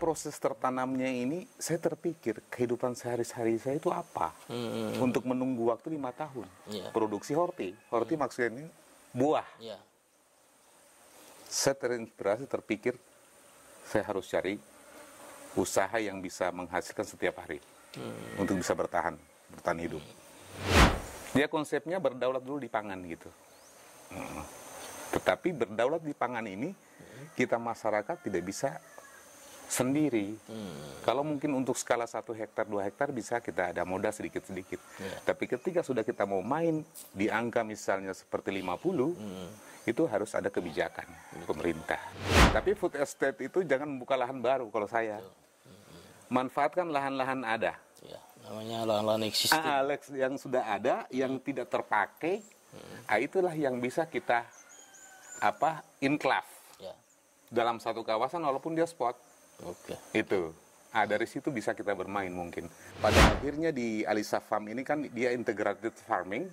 proses tertanamnya ini, saya terpikir kehidupan sehari-hari saya itu apa? Untuk menunggu waktu 5 tahun. Produksi horti. Horti maksudnya ini buah. Saya terinspirasi, terpikir saya harus cari usaha yang bisa menghasilkan setiap hari. Untuk bisa bertahan hidup. Dia konsepnya berdaulat dulu di pangan gitu. Tetapi berdaulat di pangan ini, kita masyarakat tidak bisa sendiri. Kalau mungkin untuk skala 1 hektar, 2 hektar bisa kita ada modal sedikit-sedikit. Tapi ketika sudah kita mau main di angka misalnya seperti 50, itu harus ada kebijakan pemerintah. Tapi food estate itu jangan membuka lahan baru kalau saya. Manfaatkan lahan-lahan ada. Namanya lahan-lahan existing. Yang sudah ada, yang tidak terpakai, itulah yang bisa kita enclave dalam satu kawasan walaupun dia spot. Itu. Dari situ bisa kita bermain mungkin. Pada akhirnya di Alisa Farm ini kan dia integrated farming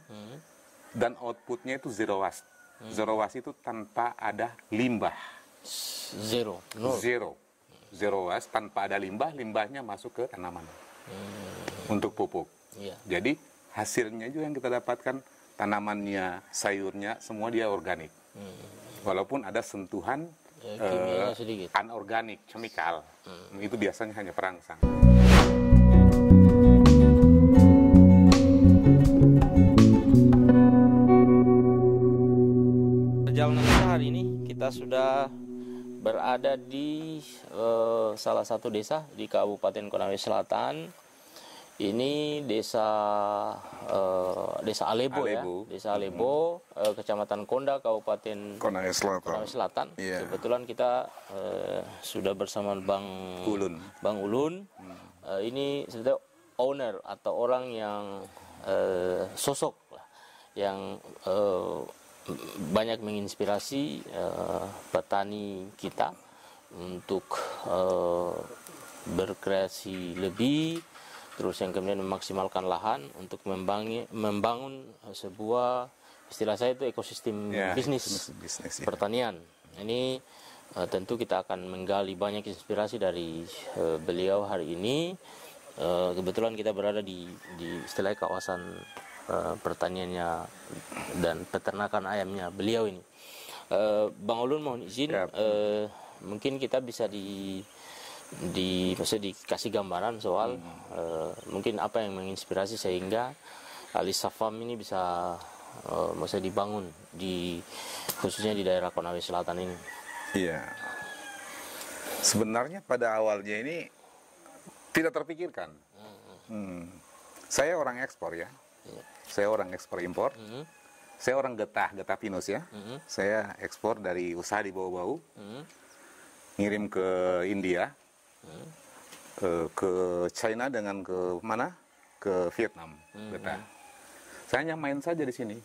dan outputnya itu zero waste. Zero waste itu tanpa ada limbah. Zero waste tanpa ada limbah, limbahnya masuk ke tanaman untuk pupuk. Jadi hasilnya juga yang kita dapatkan, tanamannya, sayurnya, semua dia organik. Walaupun ada sentuhan anorganik, chemical. Itu biasanya hanya perangsang. Perjalanan kita hari ini, kita sudah berada di salah satu desa di Kabupaten Konawe Selatan. Ini desa Alebo, ya, desa Alebo, Kecamatan Konda, Kabupaten Konawe Selatan. Kebetulan kita sudah bersama Bang Ulun. Ini sebetulnya owner atau orang yang sosok lah, yang banyak menginspirasi petani kita untuk berkreasi lebih. Terus yang kemudian memaksimalkan lahan untuk membangun sebuah, istilah saya itu ekosistem bisnis pertanian. Ini tentu kita akan menggali banyak inspirasi dari beliau hari ini. Kebetulan kita berada di istilah kawasan pertaniannya dan peternakan ayamnya beliau ini. Bang Ulun mohon izin, mungkin kita bisa maksudnya dikasih gambaran soal mungkin apa yang menginspirasi sehingga Alisa Farm ini bisa maksudnya dibangun khususnya di daerah Konawe Selatan ini. Iya. Sebenarnya pada awalnya ini tidak terpikirkan. Saya orang ekspor ya. Saya orang ekspor impor. Saya orang getah pinus ya. Saya ekspor dari usaha di Bau-Bau. Ngirim ke India. Ke China dengan ke mana? Ke Vietnam. Saya hanya main saja di sini.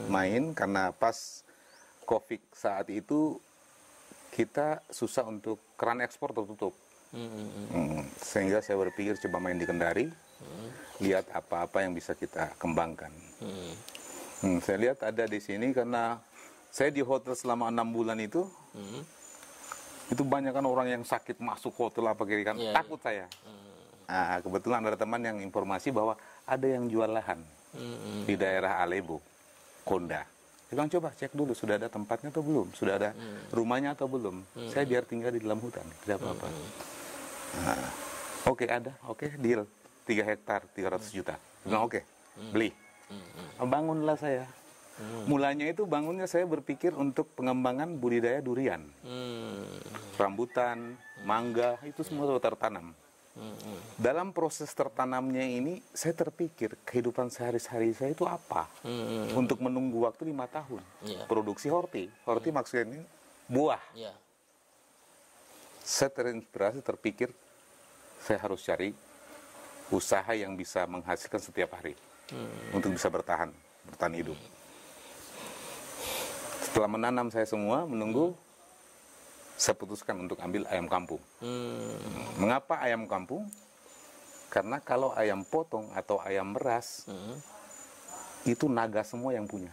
Main karena pas COVID saat itu kita susah untuk keran ekspor tertutup. Sehingga saya berpikir coba main di Kendari, lihat apa-apa yang bisa kita kembangkan. Saya lihat ada di sini karena saya di hotel selama 6 bulan itu banyak kan orang yang sakit masuk hotel apa kiri kan, takut saya. Kebetulan ada teman yang informasi bahwa ada yang jual lahan di daerah Alebo, Konda. Saya bilang coba cek dulu sudah ada tempatnya atau belum, sudah ada rumahnya atau belum. Saya biar tinggal di dalam hutan, tidak apa-apa. Oke, ada, deal 3 hektar 300 juta. Saya bilang oke, beli. Bangunlah saya. Mulanya itu bangunnya saya berpikir untuk pengembangan budidaya durian, rambutan, mangga, itu semua tertanam. Dalam proses tertanamnya ini, saya terpikir kehidupan sehari-hari saya itu apa? Untuk menunggu waktu 5 tahun. Produksi horti. Horti maksudnya ini buah. Saya terinspirasi, terpikir saya harus cari usaha yang bisa menghasilkan setiap hari. Untuk bisa bertahan hidup. Setelah menanam saya semua, menunggu, saya putuskan untuk ambil ayam kampung. Mengapa ayam kampung? Karena kalau ayam potong atau ayam meras, itu naga semua yang punya.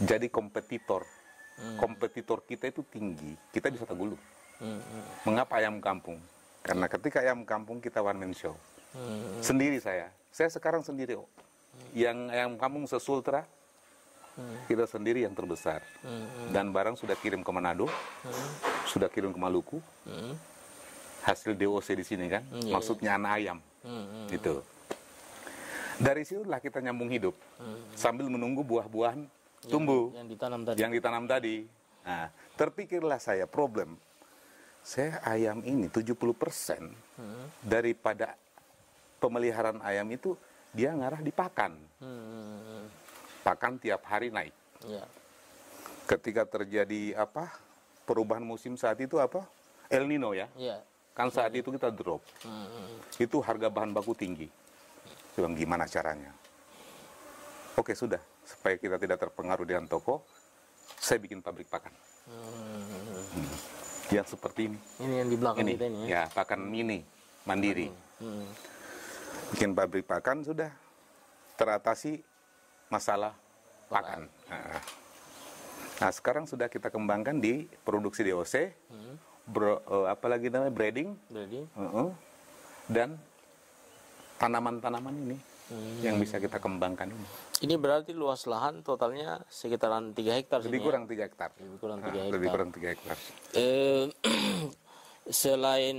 Jadi kompetitor kita itu tinggi, kita bisa tergulung. Mengapa ayam kampung? Karena ketika ayam kampung kita one man show. Sendiri saya sekarang sendiri. Yang ayam kampung se-Sultra, kita sendiri yang terbesar. Dan barang sudah kirim ke Manado, sudah kirim ke Maluku. Hasil DOC di sini kan, maksudnya anak ayam. Gitu. Dari situlah kita nyambung hidup, sambil menunggu buah-buahan tumbuh yang ditanam tadi. Nah, terpikirlah saya problem. Saya ayam ini 70% daripada pemeliharaan ayam itu dia ngarah di pakan. Pakan tiap hari naik. Ketika terjadi perubahan musim saat itu El Nino ya. Kan saat itu kita drop. Itu harga bahan baku tinggi. Saya bilang gimana caranya? Oke sudah, supaya kita tidak terpengaruh dengan toko, saya bikin pabrik pakan. Yang seperti ini. Ini yang di belakang kita ini Ya, ya? pakan mini, mandiri. Bikin pabrik pakan sudah teratasi masalah pakan. Nah, sekarang sudah kita kembangkan di produksi DOC, apalagi namanya breeding. Dan tanaman-tanaman ini yang bisa kita kembangkan ini. Ini berarti luas lahan totalnya sekitaran 3 hektar. Lebih kurang 3 hektar. Lebih kurang 3 hektar. Selain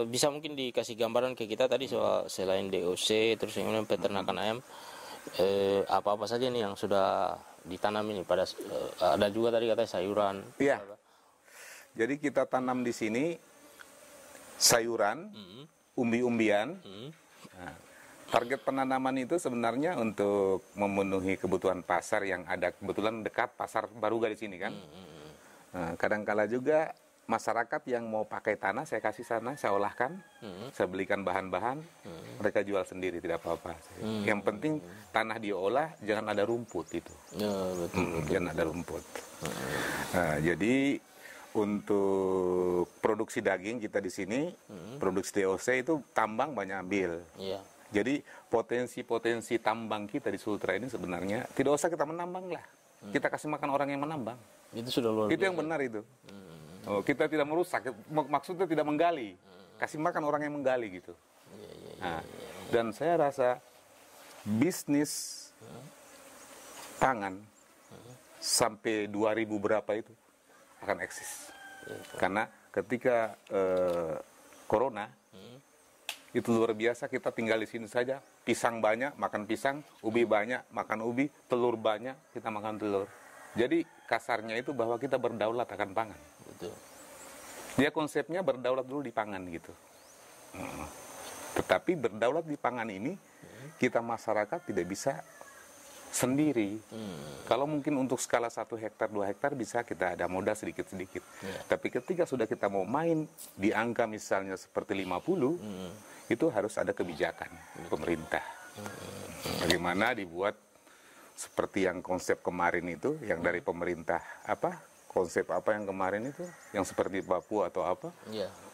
bisa mungkin dikasih gambaran ke kita tadi soal selain DOC terus yang peternakan ayam, apa-apa saja nih yang sudah ditanam ini pada ada juga tadi katanya sayuran. Iya. Jadi kita tanam di sini sayuran, umbi-umbian. Nah, target penanaman itu sebenarnya untuk memenuhi kebutuhan pasar yang ada kebetulan dekat pasar Baruga di sini kan. Nah, kadang-kala juga masyarakat yang mau pakai tanah saya kasih sana, saya olahkan, saya belikan bahan-bahan, mereka jual sendiri tidak apa-apa. Yang penting tanah diolah, jangan ada rumput itu. Jangan ada rumput. Nah, jadi untuk produksi daging kita di sini, produksi DOC itu tambang banyak ambil. Jadi potensi-potensi tambang kita di Sultra ini sebenarnya tidak usah kita menambang lah. Kita kasih makan orang yang menambang. Itu sudah luar biasa. Itu yang benar itu. Kita tidak merusak, maksudnya tidak menggali. Kasih makan orang yang menggali gitu. Nah, dan saya rasa bisnis pangan sampai 2000 berapa itu akan eksis. Karena ketika corona itu luar biasa, kita tinggal di sini saja, pisang banyak, makan pisang, ubi banyak, makan ubi, telur banyak, kita makan telur. Jadi kasarnya itu bahwa kita berdaulat akan pangan. Betul. Dia konsepnya berdaulat dulu di pangan gitu. Tetapi berdaulat di pangan ini, kita masyarakat tidak bisa sendiri. Kalau mungkin untuk skala 1 hektar, 2 hektar bisa kita ada modal sedikit-sedikit. Tapi ketika sudah kita mau main di angka misalnya seperti 50, itu harus ada kebijakan pemerintah. Bagaimana dibuat seperti yang konsep kemarin itu, yang dari pemerintah konsep apa yang kemarin itu, yang seperti Papua atau apa?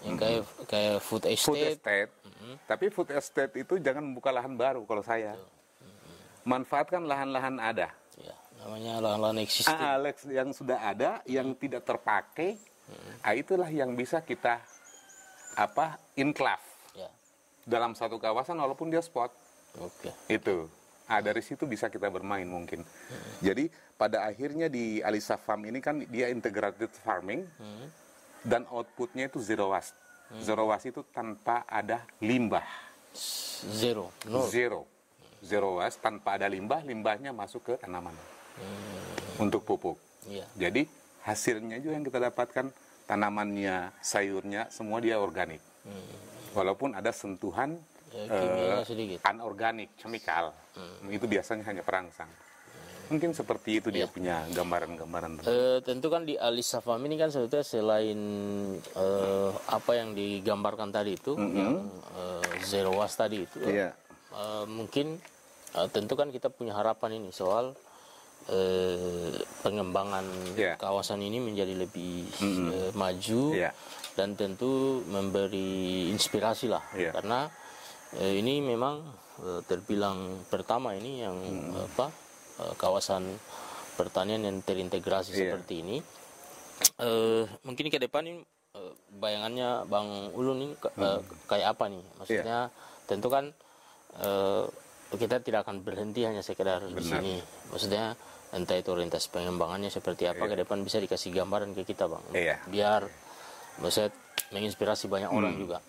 Yang kayak food estate. Food estate. Tapi food estate itu jangan membuka lahan baru kalau saya. Manfaatkan lahan-lahan ada. Namanya lahan-lahan existing. Yang sudah ada, yang tidak terpakai, itulah yang bisa kita enclave dalam satu kawasan walaupun dia spot. Itu. Dari situ bisa kita bermain mungkin. Jadi pada akhirnya di Alisa Farm ini kan dia integrated farming dan outputnya itu zero waste. Zero waste itu tanpa ada limbah. Zero waste tanpa ada limbah, limbahnya masuk ke tanaman untuk pupuk. Jadi hasilnya juga yang kita dapatkan, tanamannya, sayurnya, semua dia organik. Walaupun ada sentuhan anorganik, chemical, itu biasanya hanya perangsang. Mungkin seperti itu dia punya gambaran-gambaran. Tentu kan di Alisa Farm ini kan sebetulnya selain apa yang digambarkan tadi itu, yang zero waste tadi itu, mungkin tentu kan kita punya harapan ini soal pengembangan kawasan ini menjadi lebih maju dan tentu memberi inspirasi lah, karena ini memang terbilang pertama ini yang kawasan pertanian yang terintegrasi seperti ini. Mungkin ke depan ini bayangannya Bang Ulun ini kayak apa nih? Maksudnya tentu kan kita tidak akan berhenti hanya sekedar di sini. Maksudnya entah itu orientasi pengembangannya seperti apa ke depan bisa dikasih gambaran ke kita, Bang. Biar maksudnya menginspirasi banyak orang juga.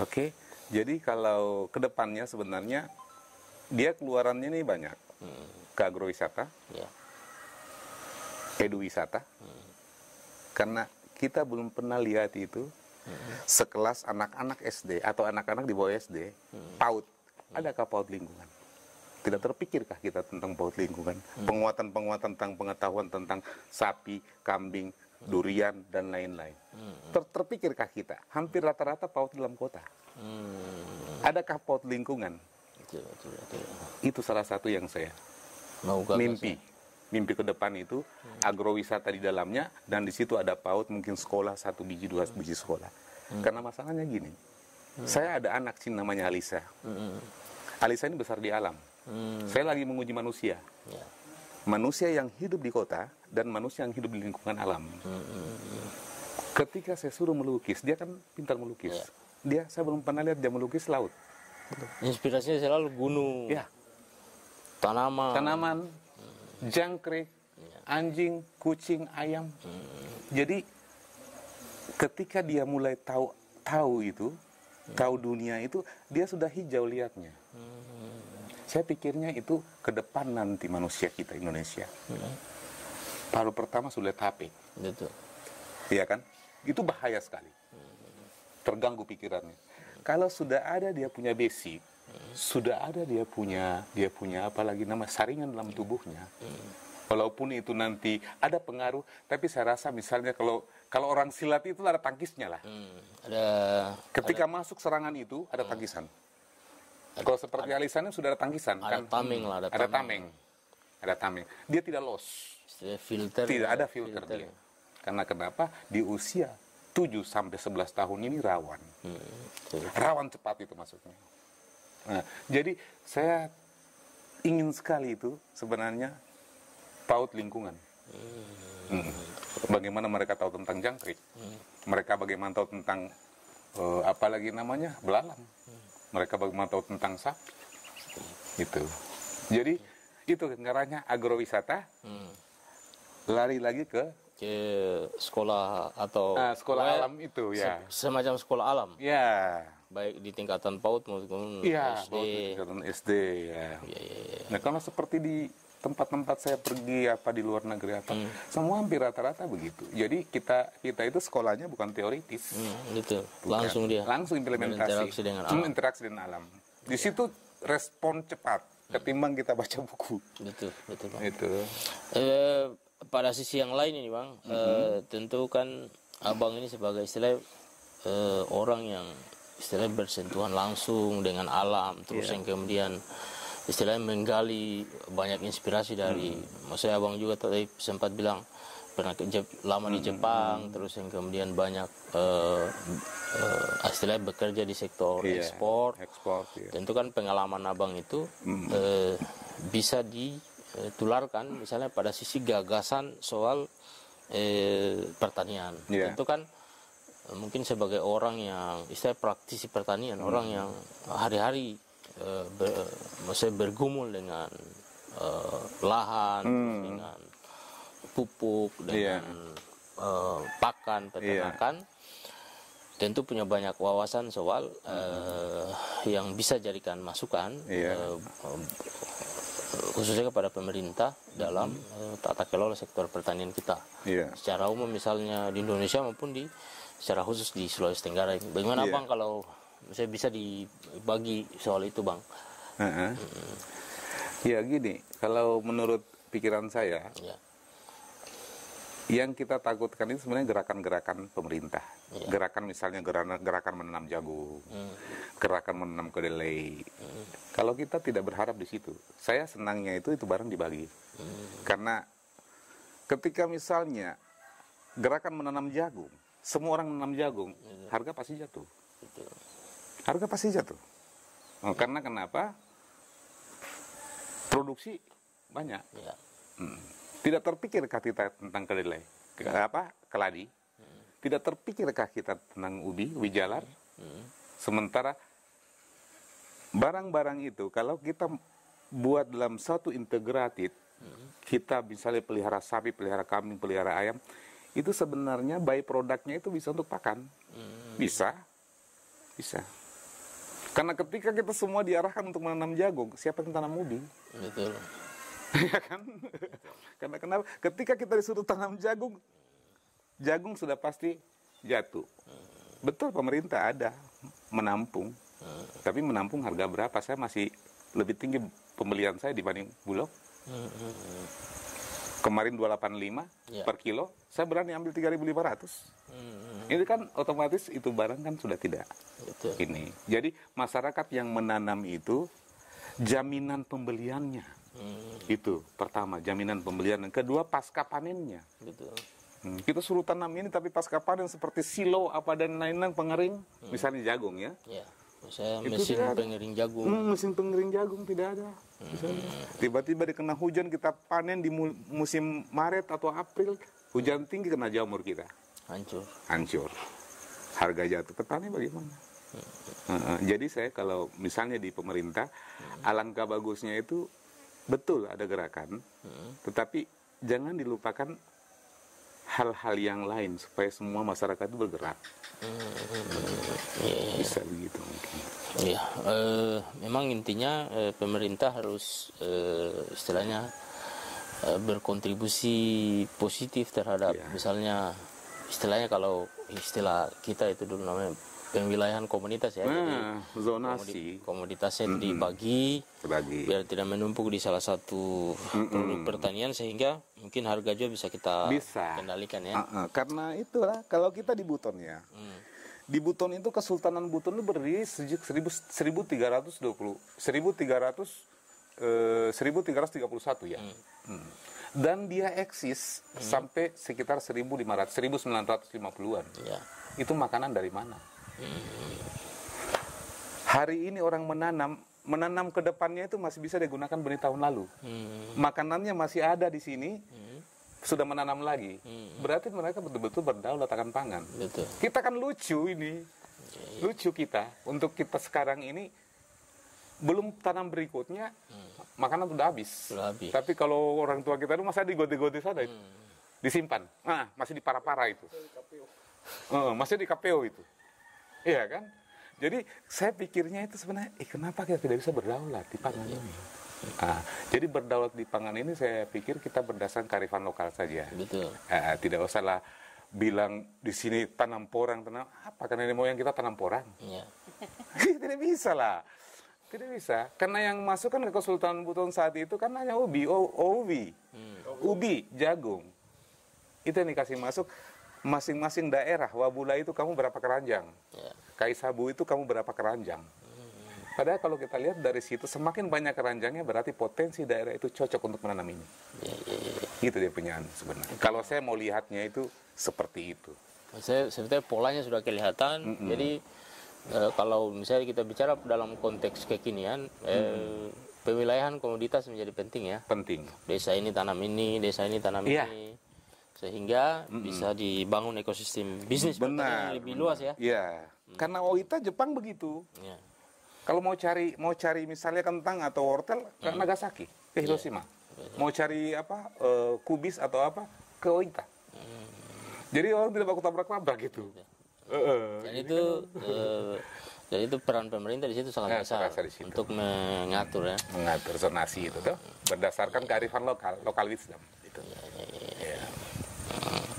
Oke. Jadi kalau ke depannya sebenarnya dia keluarannya ini banyak. Ke agrowisata. Eduwisata. Karena kita belum pernah lihat itu sekelas anak-anak SD atau anak-anak di bawah SD, PAUD. Adakah PAUD lingkungan? Tidak terpikirkah kita tentang PAUD lingkungan? Penguatan-penguatan tentang pengetahuan tentang sapi, kambing, durian, dan lain-lain. Terpikirkah kita? Hampir rata-rata PAUD dalam kota. Adakah PAUD lingkungan? Itu salah satu yang saya mimpi ke depan itu, agrowisata di dalamnya, dan di situ ada PAUD, mungkin sekolah, 1 biji, 2 biji sekolah. Karena masalahnya gini, saya ada anak sih namanya Alisa. Alisa ini besar di alam. Saya lagi menguji manusia. Manusia yang hidup di kota dan manusia yang hidup di lingkungan alam. Ketika saya suruh melukis, dia kan pintar melukis. Saya belum pernah lihat dia melukis laut. Inspirasinya selalu gunung, tanaman, jangkrik, anjing, kucing, ayam. Jadi ketika dia mulai tahu itu, tahu dunia itu, dia sudah hijau lihatnya. Saya pikirnya itu ke depan nanti manusia kita Indonesia. Baru pertama sudah HP. Betul. Iya kan? Itu bahaya sekali. Terganggu pikirannya. Kalau sudah ada dia punya basic, sudah ada dia punya apalagi nama saringan dalam tubuhnya. Walaupun itu nanti ada pengaruh, tapi saya rasa misalnya kalau orang silat itu ada tangkisnya lah. Ketika masuk serangan itu ada tangkisan. Kalau seperti Alisan sudah ada tangkisan, ada kan? Tameng lah, ada tameng. Dia tidak loss. Tidak ada filter dia. Karena kenapa? Di usia 7 sampai 11 tahun ini rawan. Rawan cepat itu maksudnya. Nah, jadi saya ingin sekali itu sebenarnya PAUD lingkungan. Bagaimana mereka tahu tentang jangkrik, mereka bagaimana tahu tentang apalagi namanya belalang, mereka bagaimana tahu tentang sapi. Itu. Jadi itu caranya agrowisata. Lari lagi ke sekolah atau sekolah alam itu ya. Semacam sekolah alam. Ya. Baik di tingkatan PAUD maupun SD. Tingkatan SD ya. Nah, kalau seperti di tempat-tempat saya pergi di luar negeri semua hampir rata-rata begitu. Jadi kita itu sekolahnya bukan teoritis. Gitu. Bukan. Langsung implementasi. Interaksi dengan alam. Di situ respon cepat ketimbang kita baca buku. Betul. Itu. Pada sisi yang lain ini Bang, tentu kan Abang ini sebagai istilah orang yang istilahnya bersentuhan langsung dengan alam, terus yang kemudian istilahnya menggali banyak inspirasi dari, maksudnya Abang juga tadi sempat bilang pernah lama di Jepang, terus yang kemudian banyak istilahnya bekerja di sektor ekspor. Tentu kan pengalaman Abang itu bisa ditularkan misalnya pada sisi gagasan soal pertanian. Tentu kan mungkin sebagai orang yang istilah praktisi pertanian, orang yang hari-hari maksudnya bergumul dengan lahan, dengan pupuk, dengan pakan, peternakan, tentu punya banyak wawasan soal yang bisa jadikan masukan khususnya kepada pemerintah dalam tata kelola sektor pertanian kita. Secara umum misalnya di Indonesia maupun secara khusus di Sulawesi Tenggara. Bagaimana Bang kalau saya bisa dibagi soal itu Bang? Ya gini, kalau menurut pikiran saya, yang kita takutkan itu sebenarnya gerakan-gerakan pemerintah. Gerakan misalnya gerakan menanam jagung, gerakan menanam kedelai. Kalau kita tidak berharap di situ, saya senangnya itu barang dibagi. Karena ketika misalnya gerakan menanam jagung, semua orang menanam jagung, harga pasti jatuh. Harga pasti jatuh. Karena kenapa? Produksi banyak. Tidak terpikirkah kita tentang kedelai, keladi? tidak terpikirkah kita tentang ubi jalar? Sementara barang-barang itu kalau kita buat dalam satu integrated, kita misalnya pelihara sapi, pelihara kambing, pelihara ayam, itu sebenarnya by produknya itu bisa untuk pakan. Bisa. Karena ketika kita semua diarahkan untuk menanam jagung, siapa yang tanam ubi? Betul. Ya kan? Karena kenapa? Ketika kita disuruh tanam jagung, jagung sudah pasti jatuh. Betul, pemerintah ada menampung. Tapi menampung harga berapa? Saya masih lebih tinggi pembelian saya dibanding Bulog. Kemarin 285 per kilo, saya berani ambil 3.500. Ini kan otomatis itu barang kan sudah tidak. Betul. Ini. Jadi masyarakat yang menanam itu jaminan pembeliannya. Itu pertama, jaminan pembelian. Yang kedua, pasca panennya. Betul. Kita suruh tanam ini tapi pasca panen seperti silo apa dan lain-lain pengering, misalnya jagung ya. Ya. Saya mesin pengering jagung. Mesin pengering jagung tidak ada. Tiba-tiba dikena hujan, kita panen di musim Maret atau April, hujan tinggi kena jamur kita. Hancur. Harga jatuh. Petani bagaimana? Jadi saya kalau misalnya di pemerintah, alangkah bagusnya itu betul ada gerakan, tetapi jangan dilupakan hal-hal yang lain supaya semua masyarakat itu bergerak. Bisa begitu mungkin. Ya, memang intinya pemerintah harus istilahnya berkontribusi positif terhadap misalnya istilahnya kalau istilah kita itu dulu namanya pemwilayahan komunitas ya. Jadi zonasi. Komoditasnya dibagi biar tidak menumpuk di salah satu produk pertanian sehingga mungkin harga juga bisa kita kendalikan ya. Karena itulah kalau kita di Buton ya. Di Buton itu Kesultanan Buton itu berdiri sejak 1331 ya. Dan dia eksis sampai sekitar 1950-an. Ya. Itu makanan dari mana? Hari ini orang menanam ke depannya itu masih bisa digunakan benih tahun lalu. Makanannya masih ada di sini, sudah menanam lagi. Berarti mereka betul-betul berdaulat akan pangan. Betul. Kita kan lucu ini, lucu kita. Untuk kita sekarang ini belum tanam berikutnya, makanan sudah habis. Tapi kalau orang tua kita itu masih digode-gode saja itu, disimpan. Masih di para-para itu, masih di KPO itu. Iya kan? Jadi saya pikirnya itu sebenarnya, kenapa kita tidak bisa berdaulat di pangan ini? Jadi berdaulat di pangan ini saya pikir kita berdasarkan kearifan lokal saja. Betul. Tidak usahlah bilang di sini tanam porang, karena nenek moyang kita tanam porang. Ya. Tidak bisa lah. Tidak bisa. Karena yang masuk kan ke Kesultanan Buton saat itu kan hanya ubi, ubi, jagung. Itu yang dikasih masuk. Masing-masing daerah, Wabula itu kamu berapa keranjang, Kaisabu itu kamu berapa keranjang. Padahal kalau kita lihat dari situ, semakin banyak keranjangnya berarti potensi daerah itu cocok untuk menanam ini. Gitu dia punya sebenarnya. Kalau saya mau lihatnya itu seperti itu. Sebetulnya polanya sudah kelihatan. Jadi kalau misalnya kita bicara dalam konteks kekinian, pemwilayahan komoditas menjadi penting ya. Penting. Desa ini tanam ini, desa ini tanam ini. Sehingga bisa dibangun ekosistem bisnis yang lebih luas ya. Iya. Karena OITA Jepang begitu. Ya. Kalau mau cari misalnya kentang atau wortel ke Nagasaki, ke Hiroshima. Mau cari kubis atau apa ke OITA. Jadi orang tidak baku tabrak-tabrak gitu. Dan itu peran pemerintah di situ sangat besar untuk mengatur ya. Mengatur zonasi itu tuh berdasarkan kearifan lokal wisdom. Itu.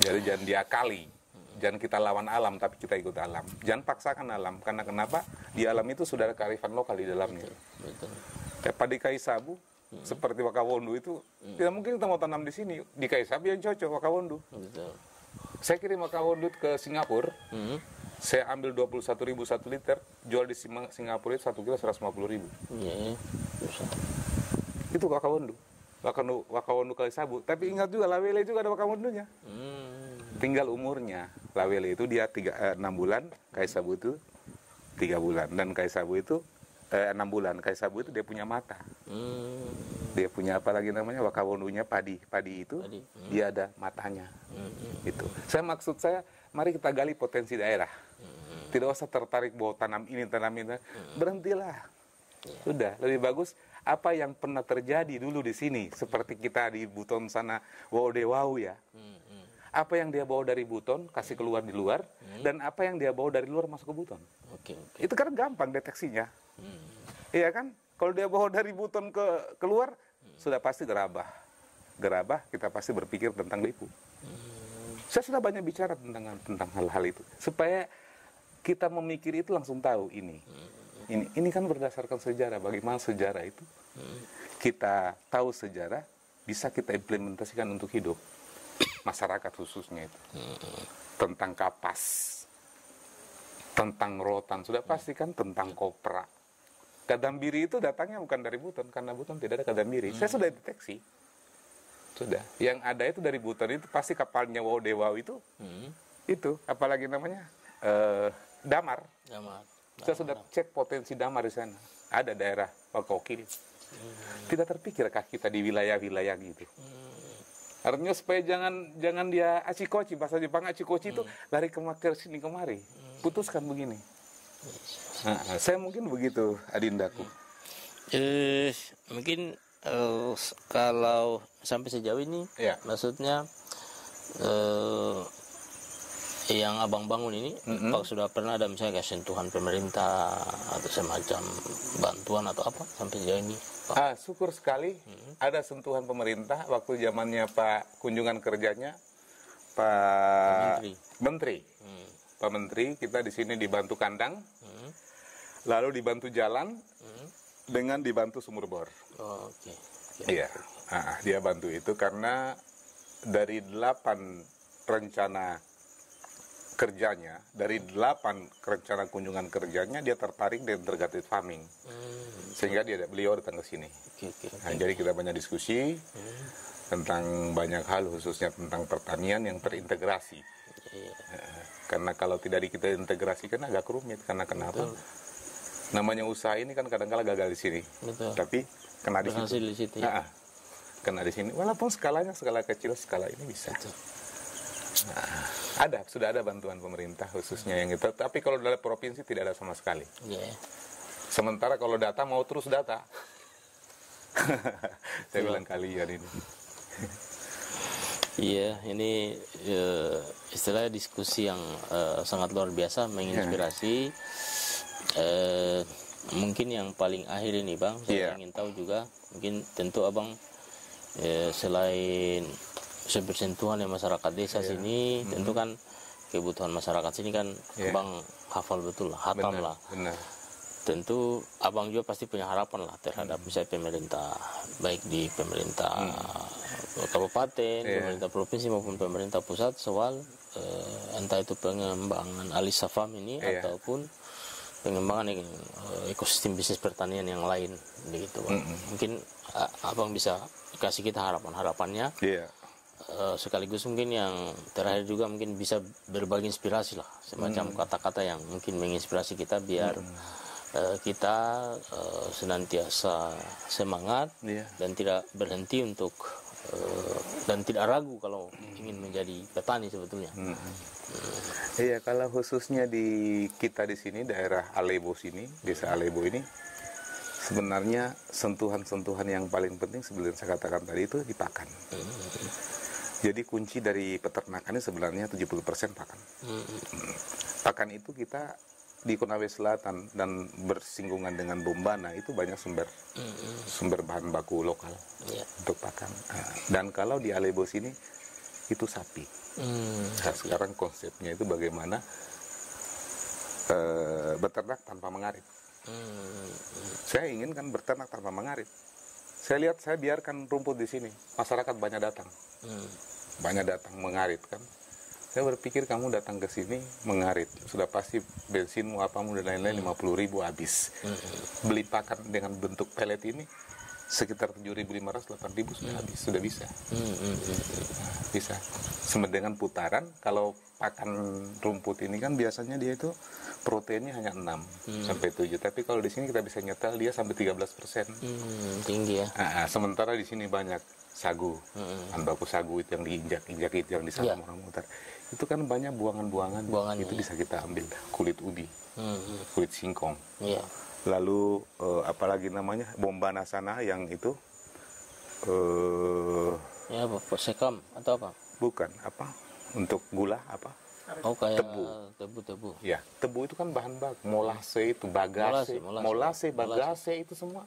Jadi jangan diakali, jangan kita lawan alam, tapi kita ikut alam. Jangan paksakan alam, karena kenapa? Di alam itu sudah ada kearifan lokal di dalamnya. Betul. Padi Kaisabu, seperti Wakawondu itu, tidak mungkin kita mau tanam di sini. Di Kaisabu yang cocok Wakawondu. Betul. Saya kirim Wakawondu ke Singapura, saya ambil 21.000 1 liter, jual di Singapura itu 1 kilo 150.000. Itu Wakawondu. Wakawondu Kaisabu, tapi ingat juga Lawele juga ada Wakawondunya. Tinggal umurnya. Lawele itu dia 6 bulan, Kaisabu itu 3 bulan, dan Kaisabu itu 6 bulan. Kaisabu itu dia punya mata. Dia punya apa lagi namanya, wakawondunya padi itu dia ada matanya. Itu. Maksud saya, mari kita gali potensi daerah. Tidak usah tertarik bahwa tanam ini, berhentilah. Sudah, lebih bagus apa yang pernah terjadi dulu di sini, seperti kita di Buton sana, wow ya. Apa yang dia bawa dari Buton kasih keluar di luar, dan apa yang dia bawa dari luar masuk ke Buton. Itu kan gampang deteksinya. Iya kan? Kalau dia bawa dari Buton ke keluar, sudah pasti gerabah. Kita pasti berpikir tentang lipu. Saya sudah banyak bicara tentang hal-hal itu, supaya kita memikir itu langsung tahu ini kan berdasarkan sejarah. Bagaimana sejarah itu kita tahu sejarah, bisa kita implementasikan untuk hidup masyarakat khususnya itu. Tentang kapas, tentang rotan, sudah pasti kan tentang kopra. Kadambiri itu datangnya bukan dari Buton, karena Buton tidak ada kadambiri. Saya sudah deteksi. Sudah. Yang ada itu dari Buton itu pasti kapalnya Wodewau itu. Itu, apalagi namanya? Damar. Saya sudah cek potensi damar di sana. Ada daerah Wakokiri. Tidak terpikirkah kita di wilayah-wilayah gitu? Artinya supaya jangan dia acikoci, bahasa Jepang acikoci itu lari sini kemari. Putuskan begini. Saya mungkin begitu, Adindaku. Mungkin kalau sampai sejauh ini, maksudnya yang abang bangun ini, Pak sudah pernah ada misalnya kayak sentuhan pemerintah atau semacam bantuan atau apa sampai sejauh ini, Pak? Syukur sekali ada sentuhan pemerintah waktu zamannya Pak kunjungan kerjanya Pak Menteri. Pak Menteri, kita di sini dibantu kandang, lalu dibantu jalan, dengan dibantu sumur bor. Iya, dia bantu itu karena dari 8 rencana kerjanya, dari 8 rencana kunjungan kerjanya, dia tertarik dengan integrated farming, sehingga beliau datang ke sini. Jadi kita banyak diskusi tentang banyak hal, khususnya tentang pertanian yang terintegrasi. Karena kalau tidak kita integrasikan agak rumit. Karena kenapa? Namanya usaha ini kan kadang-kadang gagal di sini. Tapi kena di situ. Kena di sini. Walaupun skalanya skala kecil, skala ini bisa. Sudah ada bantuan pemerintah khususnya yang itu. Tapi kalau dalam provinsi tidak ada sama sekali. Sementara kalau data mau terus data. Saya bilang kalian ini. Iya, ini istilahnya diskusi yang sangat luar biasa, menginspirasi. Mungkin yang paling akhir ini, Bang, saya ingin tahu juga, mungkin tentu Abang selain bersentuhan dengan masyarakat desa sini, tentu kan kebutuhan masyarakat sini kan Abang hafal betul, hatam lah. Tentu Abang juga pasti punya harapan lah terhadap misalnya pemerintah, baik di pemerintah kabupaten, pemerintah provinsi maupun pemerintah pusat soal entah itu pengembangan alisa farm ini ataupun pengembangan ekosistem bisnis pertanian yang lain begitu, Bang. Mungkin Abang bisa kasih kita harapannya. Sekaligus mungkin yang terakhir juga mungkin bisa berbagi inspirasi lah, semacam kata-kata yang mungkin menginspirasi kita biar kita senantiasa semangat dan tidak berhenti untuk dan tidak ragu kalau ingin menjadi petani sebetulnya. Iya, kalau khususnya di kita di sini daerah Alebo sini, desa Alebo ini, sebenarnya sentuhan-sentuhan yang paling penting sebelum saya katakan tadi itu di pakan. Jadi kunci dari peternakan ini sebenarnya 70% pakan. Pakan itu kita di Konawe Selatan dan bersinggungan dengan Bombana itu banyak sumber bahan baku lokal untuk pakan. Dan kalau di Alebo sini itu sapi. Nah, sekarang konsepnya itu bagaimana beternak tanpa mengarit. Saya inginkan beternak tanpa mengarit. Saya biarkan rumput di sini, masyarakat banyak datang mengarit kan. Saya berpikir kamu datang ke sini mengarit, sudah pasti bensinmu apamu dan lain-lain 50.000 habis. Beli pakan dengan bentuk pelet ini sekitar 7.500 8.000 sudah habis, sudah bisa. Bisa. Sama dengan putaran, kalau pakan rumput ini kan biasanya dia itu proteinnya hanya 6 sampai 7, tapi kalau di sini kita bisa nyetel dia sampai 13%. Tinggi ya. Sementara di sini banyak sagu, bahan baku sagu itu yang diinjak-injak, itu yang disalam orang mutar. Itu kan banyak buangan-buangan, itu bisa kita ambil. Kulit ubi, kulit singkong. Lalu apalagi namanya bombana sana yang itu ya apa, sekam atau apa? Bukan, apa untuk gula apa? Oh, kayak tebu. Ya, tebu itu kan bahan baku. Molase itu, bagase, bagase itu semua.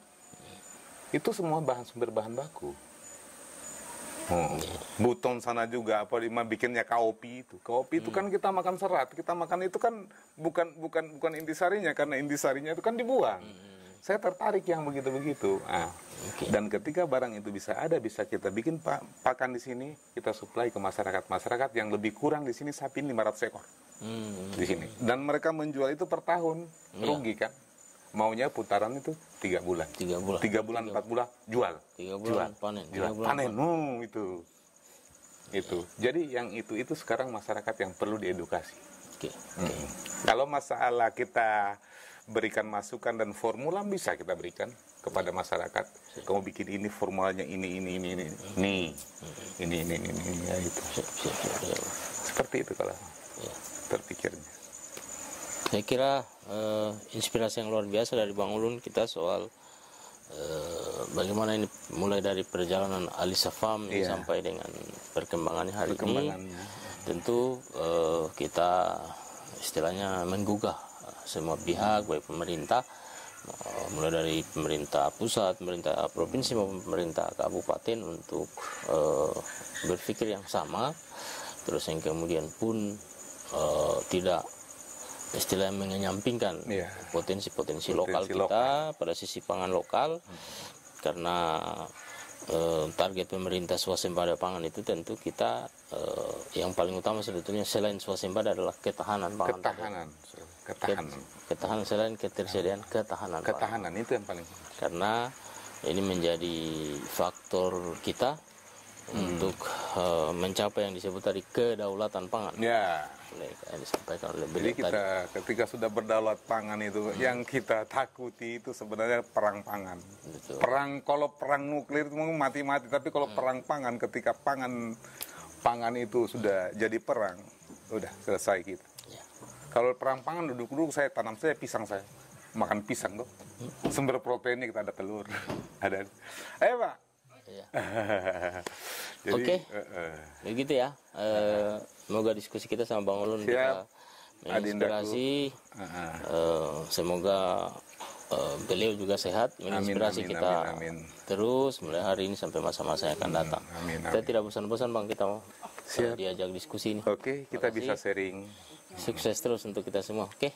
Itu semua sumber bahan baku. Buton sana juga apa bikinnya kopi itu. Kopi itu kan kita makan serat, kita makan itu kan bukan intisarinya, karena intisarinya itu kan dibuang. Saya tertarik yang begitu-begitu. Dan ketika barang itu bisa kita bikin pakan di sini, kita suplai ke masyarakat yang lebih kurang di sini sapi 500 ekor di sini. Dan mereka menjual itu per tahun, rugi kan? Maunya putaran itu 3 bulan. 3 bulan, 4 bulan jual. 3 bulan panen. Panen. Itu. Jadi yang itu sekarang masyarakat yang perlu diedukasi. Kalau masalah kita berikan masukan dan formula bisa kita berikan kepada masyarakat. Kamu bikin ini formulanya ini ya itu. Seperti itu kalau terpikirnya. Saya kira inspirasi yang luar biasa dari Bang Ulun kita soal bagaimana ini mulai dari perjalanan Alisa Farm sampai dengan perkembangannya hari ini. Tentu kita istilahnya menggugah semua pihak, baik pemerintah, mulai dari pemerintah pusat, pemerintah provinsi maupun pemerintah kabupaten untuk berpikir yang sama, terus yang kemudian pun tidak istilahnya menyampingkan potensi lokal kita pada sisi pangan lokal, karena target pemerintah swasembada pangan itu tentu kita yang paling utama sebetulnya selain swasembada adalah ketahanan pangan. Ketahanan selain ketersediaan, ketahanan itu yang paling. Karena ini menjadi faktor kita untuk mencapai yang disebut tadi kedaulatan pangan. Yang disampaikan oleh beliau. Jadi kita ketika sudah berdaulat pangan itu, yang kita takuti itu sebenarnya perang pangan. Betul. Kalau perang nuklir itu mati-mati, tapi kalau perang pangan, ketika pangan itu sudah jadi perang, udah selesai kita. Kalau perang pangan duduk-duduk saya tanam pisang, saya makan pisang tuh. Sumber proteinnya kita ada telur, ada. Ayo Pak. Oke, begitu ya. Semoga diskusi kita sama Bang Ulun bisa menginspirasi. Semoga beliau juga sehat, menginspirasi kita terus mulai hari ini sampai masa-masa yang akan datang. Kita tidak bosan-bosan Bang, kita mau diajak diskusi ini. Oke, kita bisa sharing. Sukses terus untuk kita semua. Oke.